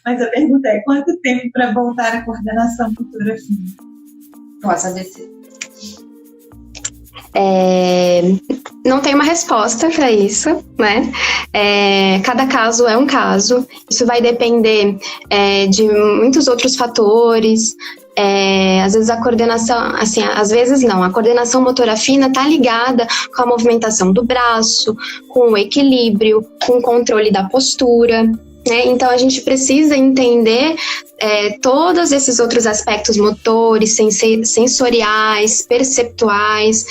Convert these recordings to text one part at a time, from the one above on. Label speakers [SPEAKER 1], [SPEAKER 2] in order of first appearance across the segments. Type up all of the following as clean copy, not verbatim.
[SPEAKER 1] Mas a pergunta é, quanto tempo para voltar à coordenação motora fina pós-AVC?
[SPEAKER 2] Não tem uma resposta para isso, né? Cada caso é um caso. Isso vai depender de muitos outros fatores. Às vezes a coordenação, assim, às vezes não. A coordenação motora fina está ligada com a movimentação do braço, com o equilíbrio, com o controle da postura. Então, a gente precisa entender todos esses outros aspectos motores, sensoriais, perceptuais,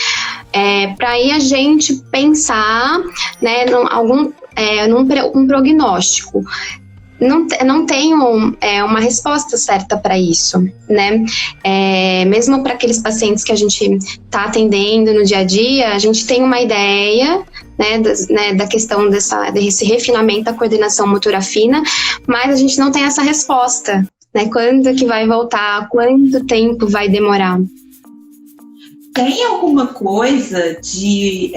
[SPEAKER 2] para aí a gente pensar, né, num prognóstico. Não tenho uma resposta certa para isso, né? Mesmo para aqueles pacientes que a gente está atendendo no dia a dia, a gente tem uma ideia, né, da questão desse refinamento da coordenação motora fina, mas a gente não tem essa resposta, né? Quando que vai voltar? Quanto tempo vai demorar?
[SPEAKER 1] Tem alguma coisa de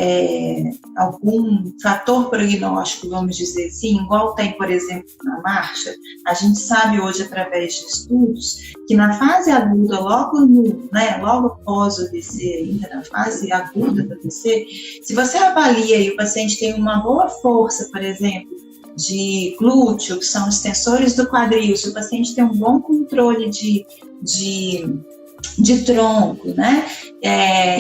[SPEAKER 1] algum fator prognóstico, vamos dizer assim, igual tem, por exemplo, na marcha? A gente sabe hoje, através de estudos, que na fase aguda, logo após o AVC, ainda na fase aguda do AVC, se você avalia e o paciente tem uma boa força, por exemplo, de glúteo, que são os tensores do quadril, se o paciente tem um bom controle de tronco, né?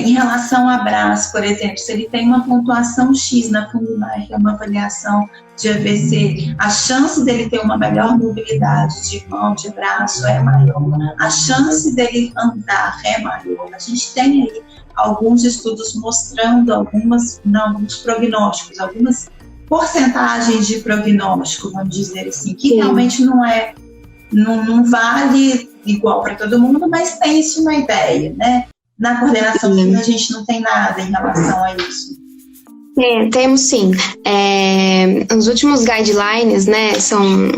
[SPEAKER 1] Em relação a braço, por exemplo, se ele tem uma pontuação X na Fundmar, que é uma avaliação de AVC, a chance dele ter uma melhor mobilidade de mão, de braço é maior, a chance dele andar é maior. A gente tem aí alguns estudos mostrando alguns prognósticos, algumas porcentagens de prognóstico, vamos dizer assim, que realmente não vale igual para todo mundo, mas tem-se uma ideia, né? Na coordenação fina a gente não tem nada em relação a isso.
[SPEAKER 2] Temos sim. Os últimos guidelines, né, são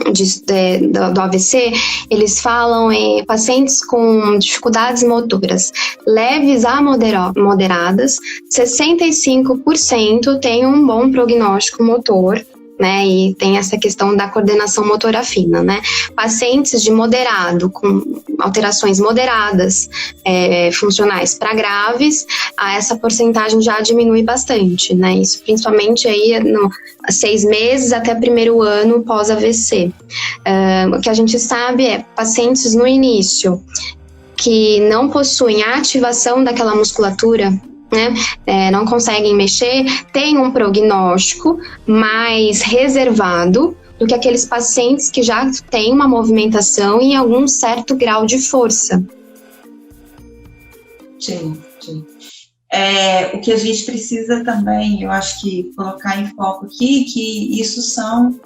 [SPEAKER 2] do AVC, eles falam em pacientes com dificuldades motoras leves a moderadas, 65% têm um bom prognóstico motor, né, e tem essa questão da coordenação motora fina, né? Pacientes de moderado, com alterações moderadas funcionais para graves, essa porcentagem já diminui bastante, né? Isso principalmente aí 6 meses até primeiro ano pós-AVC. O que a gente sabe é pacientes no início que não possuem a ativação daquela musculatura, né, não conseguem mexer, tem um prognóstico mais reservado do que aqueles pacientes que já têm uma movimentação e algum certo grau de força.
[SPEAKER 1] Sim. O que a gente precisa também, eu acho que colocar em foco aqui, que isso são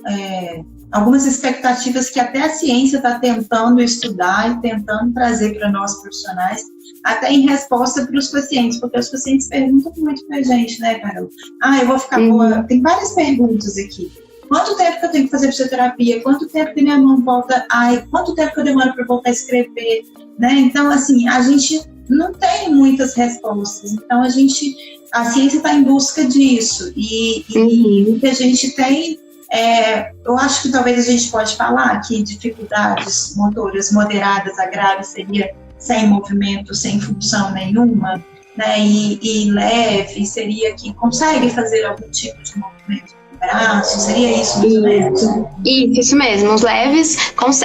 [SPEAKER 1] algumas expectativas que até a ciência está tentando estudar e tentando trazer para nós profissionais, até em resposta para os pacientes, porque os pacientes perguntam muito para a gente, né, Carol? Eu vou ficar boa. Tem várias perguntas aqui. Quanto tempo que eu tenho que fazer fisioterapia? Quanto tempo que minha mão volta? Quanto tempo que eu demoro para voltar a escrever? Né? Então, assim, a gente não tem muitas respostas. Então, a ciência está em busca disso. E o que a gente tem, eu acho que talvez a gente pode falar que dificuldades motoras moderadas a graves seria sem movimento, sem função nenhuma, né? E leve seria que consegue fazer algum tipo de movimento no braço, seria isso mesmo?
[SPEAKER 2] Isso mesmo. Os leves,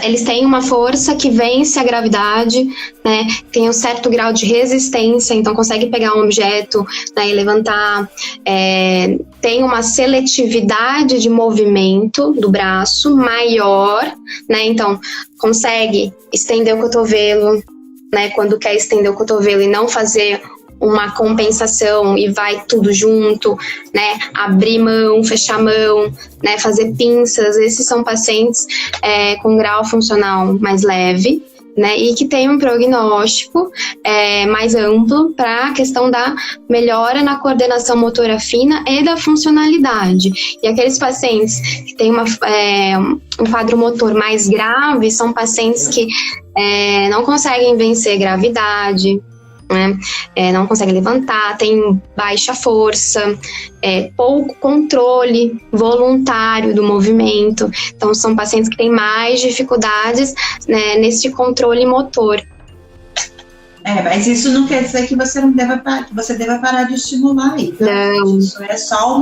[SPEAKER 2] eles têm uma força que vence a gravidade, né? Tem um certo grau de resistência, então consegue pegar um objeto, né, e levantar. Tem uma seletividade de movimento do braço maior, né? Então consegue estender o cotovelo, né, quando quer estender o cotovelo e não fazer uma compensação e vai tudo junto, né, abrir mão, fechar mão, né, fazer pinças. Esses são pacientes com grau funcional mais leve, né, e que tem um prognóstico mais amplo para a questão da melhora na coordenação motora fina e da funcionalidade. E aqueles pacientes que têm um quadro motor mais grave são pacientes que não conseguem vencer gravidade, né? Não consegue levantar, tem baixa força, pouco controle voluntário do movimento. Então, são pacientes que têm mais dificuldades, né, nesse controle motor.
[SPEAKER 1] Mas isso não quer dizer que você deva parar de estimular aí, tá?
[SPEAKER 2] Não.
[SPEAKER 1] Isso é só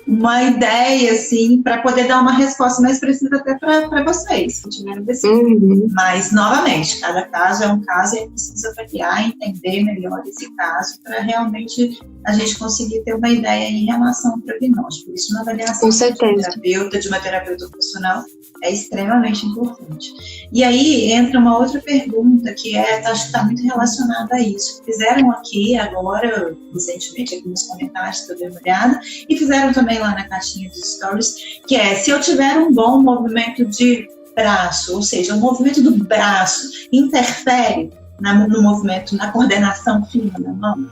[SPEAKER 1] uma ideia, assim, para poder dar uma resposta mais precisa até para vocês que tiveram decidido. Mas, novamente, cada caso é um caso e precisa avaliar, entender melhor esse caso para realmente a gente conseguir ter uma ideia em relação ao prognóstico. Isso na avaliação de uma terapeuta ocupacional é extremamente importante. E aí entra uma outra pergunta que acho que está muito relacionada a isso. Fizeram aqui agora, recentemente, aqui nos comentários, que eu dei uma olhada, e fizeram também lá na caixinha dos stories, que se eu tiver um bom movimento de braço, ou seja, o movimento do braço interfere no movimento, na coordenação fina da mão?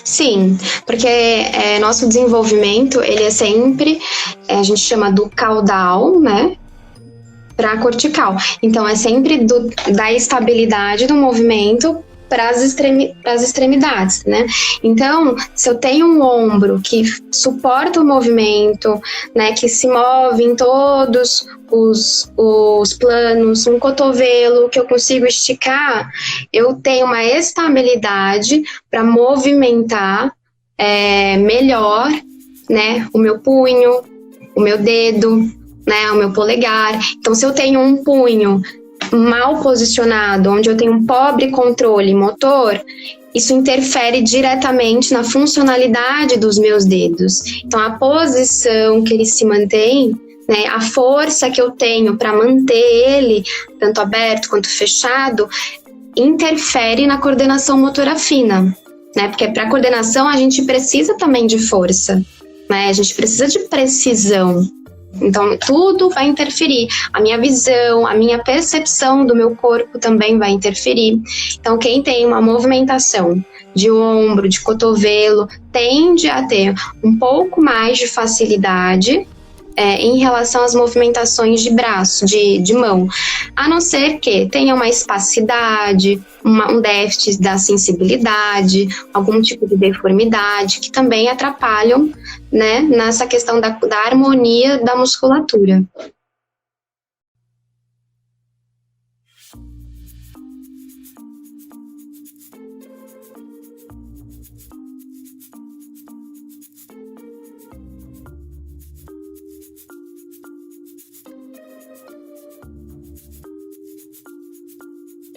[SPEAKER 2] Sim, porque nosso desenvolvimento, ele é sempre, a gente chama do caudal, né, para cortical. Então, é sempre da estabilidade do movimento para as extremidades, né? Então, se eu tenho um ombro que suporta o movimento, né, que se move em todos os planos, um cotovelo que eu consigo esticar, eu tenho uma estabilidade para movimentar melhor, né, o meu punho, o meu dedo, né, o meu polegar. Então, se eu tenho um punho mal posicionado, onde eu tenho um pobre controle motor, isso interfere diretamente na funcionalidade dos meus dedos. Então, a posição que ele se mantém, né, a força que eu tenho para manter ele, tanto aberto quanto fechado, interfere na coordenação motora fina, né? Porque para coordenação a gente precisa também de força, né? A gente precisa de precisão. Então, tudo vai interferir. A minha visão, a minha percepção do meu corpo também vai interferir. Então, quem tem uma movimentação de ombro, de cotovelo, tende a ter um pouco mais de facilidade em relação às movimentações de braço, de mão. A não ser que tenha uma espasticidade, um déficit da sensibilidade, algum tipo de deformidade, que também atrapalham, né, nessa questão da harmonia da musculatura.